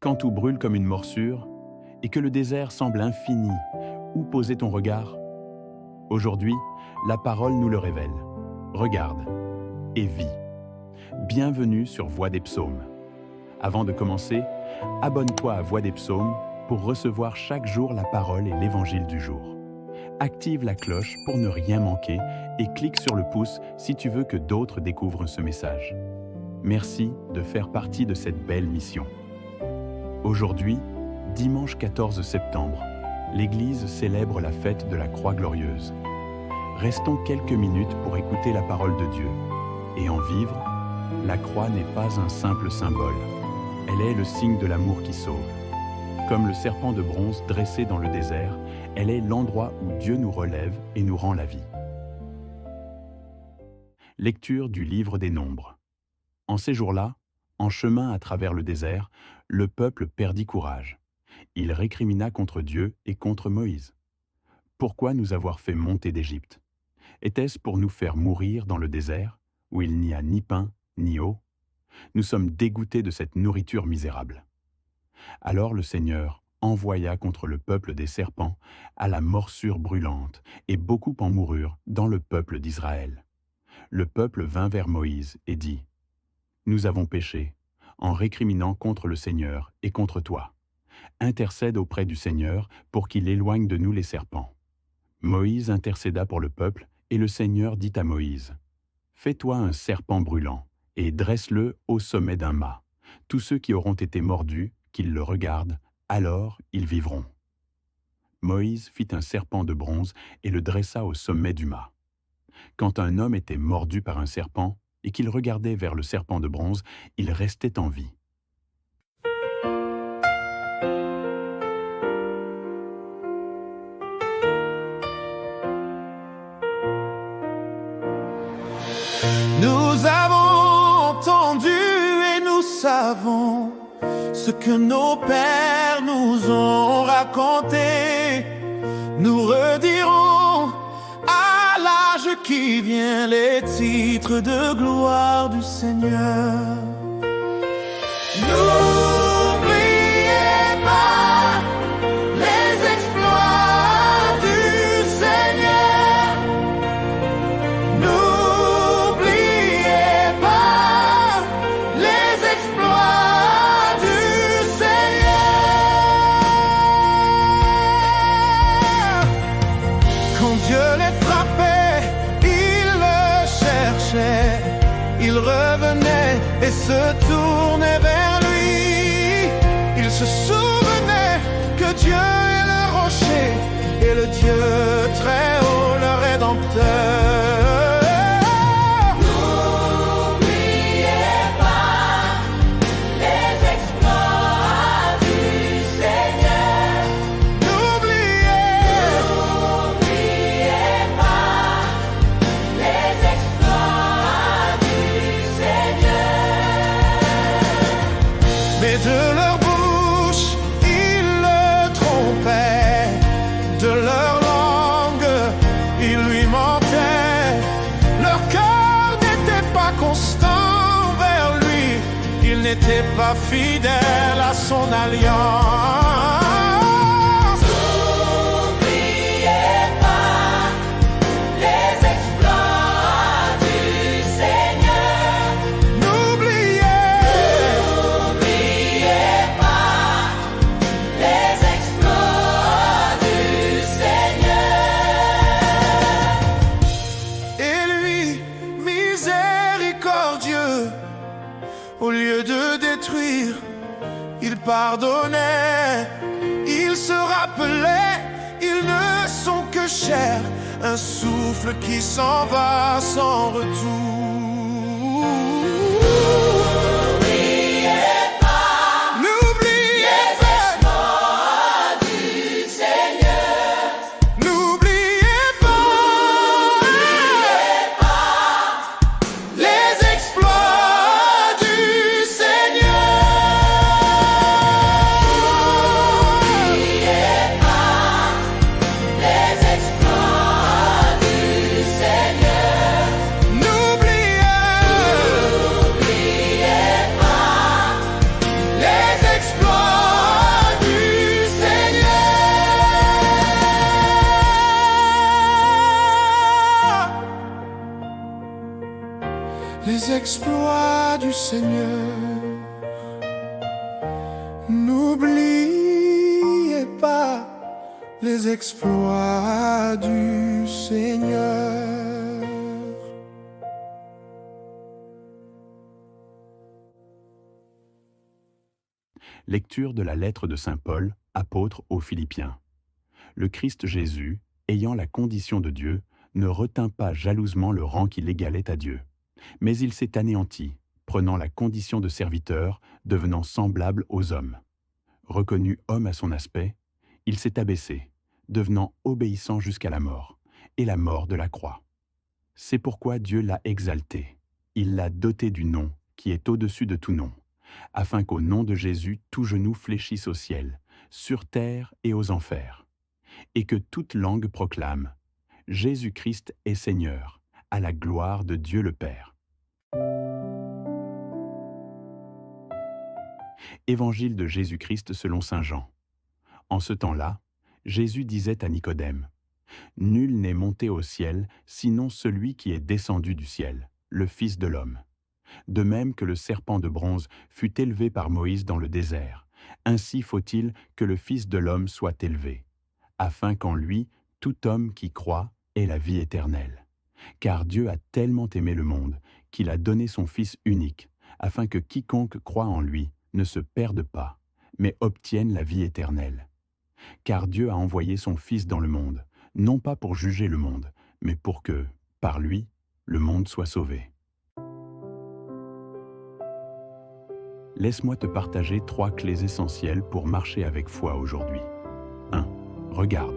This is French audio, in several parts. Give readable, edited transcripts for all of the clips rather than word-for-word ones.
quand tout brûle comme une morsure et que le désert semble infini, où poser ton regard? Aujourd'hui, la parole nous le révèle. Regarde et vis. Bienvenue sur Voix des Psaumes. Avant de commencer, abonne-toi à Voix des Psaumes pour recevoir chaque jour la parole et l'évangile du jour. Active la cloche pour ne rien manquer et clique sur le pouce si tu veux que d'autres découvrent ce message. Merci de faire partie de cette belle mission. Aujourd'hui, dimanche 14 septembre, l'Église célèbre la fête de la Croix glorieuse. Restons quelques minutes pour écouter la parole de Dieu. Et en vivre, la croix n'est pas un simple symbole. Elle est le signe de l'amour qui sauve. Comme le serpent de bronze dressé dans le désert, elle est l'endroit où Dieu nous relève et nous rend la vie. Lecture du livre des Nombres. En ces jours-là, en chemin à travers le désert, le peuple perdit courage. Il récrimina contre Dieu et contre Moïse. Pourquoi nous avoir fait monter d'Égypte? Était-ce pour nous faire mourir dans le désert, où il n'y a ni pain ni eau? Nous sommes dégoûtés de cette nourriture misérable. Alors le Seigneur envoya contre le peuple des serpents à la morsure brûlante, et beaucoup en moururent dans le peuple d'Israël. Le peuple vint vers Moïse et dit: « Nous avons péché, en récriminant contre le Seigneur et contre toi. Intercède auprès du Seigneur pour qu'il éloigne de nous les serpents. » Moïse intercéda pour le peuple, et le Seigneur dit à Moïse: « Fais-toi un serpent brûlant, et dresse-le au sommet d'un mât. Tous ceux qui auront été mordus, qu'ils le regardent, alors ils vivront. » Moïse fit un serpent de bronze et le dressa au sommet du mât. Quand un homme était mordu par un serpent et qu'il regardait vers le serpent de bronze, il restait en vie. Nous avons entendu et nous savons ce que nos pères nous ont raconté. Nous redirons à l'âge qui vient les titres de gloire du Seigneur. N'oubliez pas les exploits du Seigneur. N'oubliez pas les exploits du Seigneur. Quand Dieu les frappait, il le cherchait, il revenait et se tournait vers lui. Il se souvenait que Dieu est le rocher et le Dieu très haut, le Rédempteur. Mais de leur bouche, ils le trompaient, de leur langue, ils lui mentaient. Leur cœur n'était pas constant vers lui, ils n'étaient pas fidèles à son alliance. N'oubliez pas les exploits du Seigneur. N'oubliez pas les exploits du Seigneur. Et lui, miséricordieux, au lieu de détruire, il pardonnait, il se rappelait, ils ne sont que chair, un souffle qui s'en va sans retour. N'oubliez exploits du Seigneur. N'oubliez pas les exploits du Seigneur. Lecture de la lettre de saint Paul, apôtre aux Philippiens. Le Christ Jésus, ayant la condition de Dieu, ne retint pas jalousement le rang qui l'égalait à Dieu. Mais il s'est anéanti, prenant la condition de serviteur, devenant semblable aux hommes. Reconnu homme à son aspect, il s'est abaissé, devenant obéissant jusqu'à la mort, et la mort de la croix. C'est pourquoi Dieu l'a exalté. Il l'a doté du nom qui est au-dessus de tout nom, afin qu'au nom de Jésus tout genou fléchisse au ciel, sur terre et aux enfers, et que toute langue proclame « Jésus-Christ est Seigneur, à la gloire de Dieu le Père ». Évangile de Jésus-Christ selon saint Jean. En ce temps-là, Jésus disait à Nicodème, « Nul n'est monté au ciel, sinon celui qui est descendu du ciel, le Fils de l'homme. De même que le serpent de bronze fut élevé par Moïse dans le désert, ainsi faut-il que le Fils de l'homme soit élevé, afin qu'en lui, tout homme qui croit ait la vie éternelle. Car Dieu a tellement aimé le monde qu'il a donné son Fils unique, afin que quiconque croit en lui ne se perde pas, mais obtienne la vie éternelle. Car Dieu a envoyé son Fils dans le monde, non pas pour juger le monde, mais pour que, par lui, le monde soit sauvé. » Laisse-moi te partager 3 clés essentielles pour marcher avec foi aujourd'hui. 1. Regarde.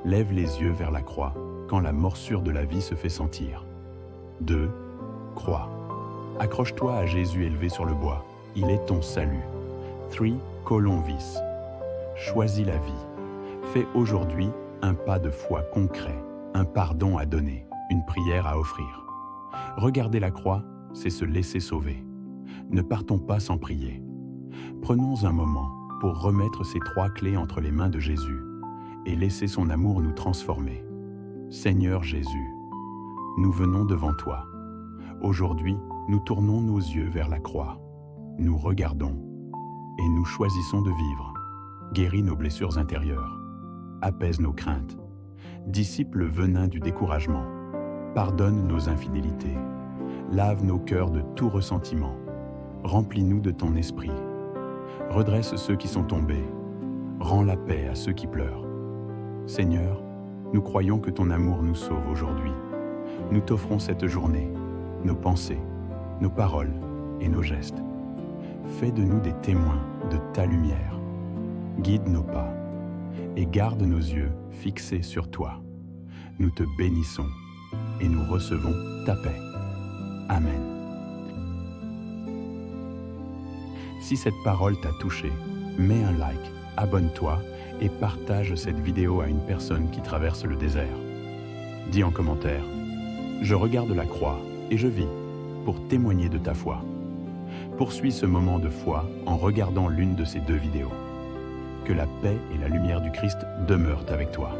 Lève les yeux vers la croix quand la morsure de la vie se fait sentir. 2. Crois. Accroche-toi à Jésus élevé sur le bois. Il est ton salut. 3. Colon vis. Choisis la vie. Fais aujourd'hui un pas de foi concret, un pardon à donner, une prière à offrir. Regarder la croix, c'est se laisser sauver. Ne partons pas sans prier. Prenons un moment pour remettre ces 3 clés entre les mains de Jésus et laisser son amour nous transformer. Seigneur Jésus, nous venons devant toi. Aujourd'hui, nous tournons nos yeux vers la croix. Nous regardons et nous choisissons de vivre. Guéris nos blessures intérieures. Apaise nos craintes. Dissipe le venin du découragement. Pardonne nos infidélités. Lave nos cœurs de tout ressentiment. Remplis-nous de ton esprit. Redresse ceux qui sont tombés. Rends la paix à ceux qui pleurent. Seigneur, nous croyons que ton amour nous sauve aujourd'hui. Nous t'offrons cette journée, nos pensées, nos paroles et nos gestes. Fais de nous des témoins de ta lumière. Guide nos pas et garde nos yeux fixés sur toi. Nous te bénissons et nous recevons ta paix. Amen. Si cette parole t'a touché, mets un like, abonne-toi et partage cette vidéo à une personne qui traverse le désert. Dis en commentaire, je regarde la croix et je vis pour témoigner de ta foi. Poursuis ce moment de foi en regardant l'une de ces 2 vidéos. Que la paix et la lumière du Christ demeurent avec toi.